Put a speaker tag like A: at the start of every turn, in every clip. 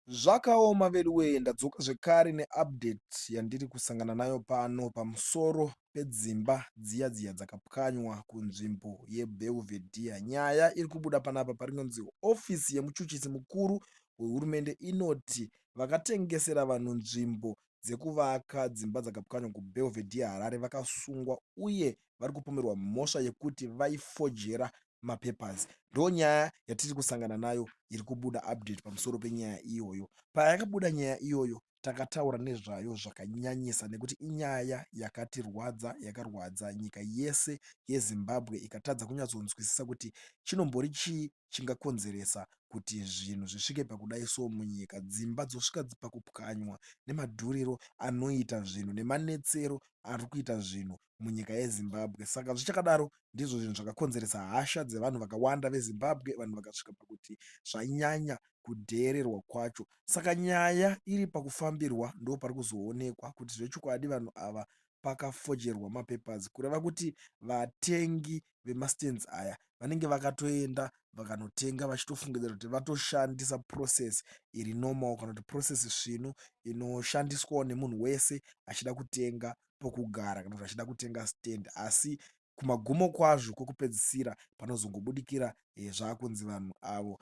A: Zvakaoma veduwe, ndadzoka zvekare neupdate yandiri kusangana nayo pano pamusoro pedzimba dziya dzakapwanywa kunzvimbo yeBelvedere. Nyaya iri kubuda panapa parinonzi ofisi yemuchuchisi mukuru wehurumende inoti vakatengesera vanhu nzvimbo dzekuvaka dzimba dzakapwanywa kuBelvedere Harare vakasungwa uye vari kupomerwa mhosva yekuti vaifojera mapepasi. Ndo nyaya yatiri kusangana nayo iri kubuda update pamusoro penyaya iyoyo. Payakabuda nyaya iyoyo takataura nezvayo zvakanyanyisa nekuti inyaya yakatirwadza, yakarwadza nyika yese yeZimbabwe ikatadza kunyatsonzwisisa kuti chinombori chii chingakonzeresa kuti zvinhu zvisvike pakudai so munyika. Dzimba dzosvika pakupwanywa nemadhuriro anoita zvinhu nemanetsero ari kuita zvinhu munyika yeZimbabwe. Saka zvichakadaro ndizvo zvinhu zvakakonzeresa hasha dzevanhu vakawanda veZimbabwe, vanhu vakasvika pakuti zvanyanya kudheererwa kwacho. Saka nyaya iri pakufambirwa ndo pari kuzoonekwa kuti zvechokwadi vanhu ava pakafojerwa mapepasi, kureva kuti vatengi vemastands aya vanenge vakatoenda vakanotenga vachitofungidzira kuti vatoshandisa process iri normal kana kuti process svinu inoshandiswawo nemunhu wese achida kutenga pokugara kana kuti achida kutenga stand. Asi kumagumo kwazvo kwokupedzisira panozongobudikira zvaakunzi vanhu avo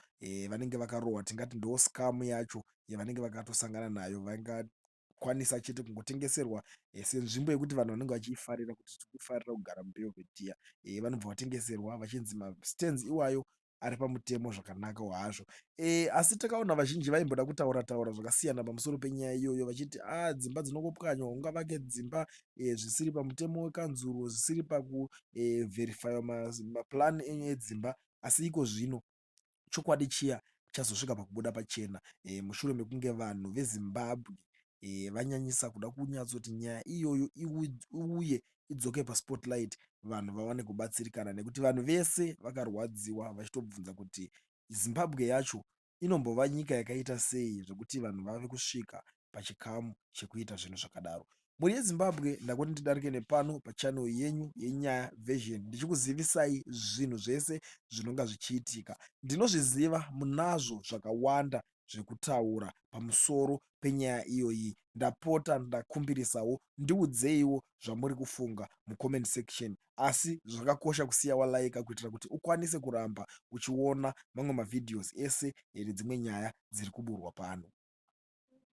A: vanenge vakarohwa, tingati ndo scam yacho yavanenge vakatosangana nayo. Vangakwanisa chete kungotengeserwa senzvimbo yekuti vanhu vanenge vachiifarira kuti tikufarira kugara muBelvedere. Vanobva vatengeserwa vachinzi mastands iwayo ari pamutemo zvakanaka hazvo. Asi takaona vazhinji vaimboda kutaura zvakasiyana pamusoro penyaya iyoyo vachiti dzimba dzinongopwanywa ungavake dzimba zvisiri pamutemo wekanzuro, zvisiri pakuvherifaiwa mapurani enyu edzimba. Asi iko zvino chokwadi chiya chazosvika pakubuda pachena mushure mekunge vanhu veZimbabwe vanyanyisa kuda kunyatsoti nyaya iyoyo iuye idzoke paspotlight, vanhu vawane kubatsirikana nekuti vanhu vese vakarwadziwa vachitobvunza kuti Zimbabwe yacho inombova nyika yakaita sei zvokuti vanhu vave kusvika pachikamu chekuita zvinhu zvakadaro. Muri yeZimbabwe ndakoti ndidarike nepano pachannel yenyu yenyaya version ndichikuzivisai zvinhu zvese zvinonga zvichiitika. Ndinozviziva munazvo zvakawanda zvekutaura pamusoro penyaya iyoyi. Ndapota ndakumbirisawo ndiudzeiwo zvamuri kufunga mucomment section, asi zvakakosha kusiya walaika kuitira kuti ukwanise kuramba uchiona mamwe mavhidhiyozi ese nedzimwe nyaya dziri kuburwa pano.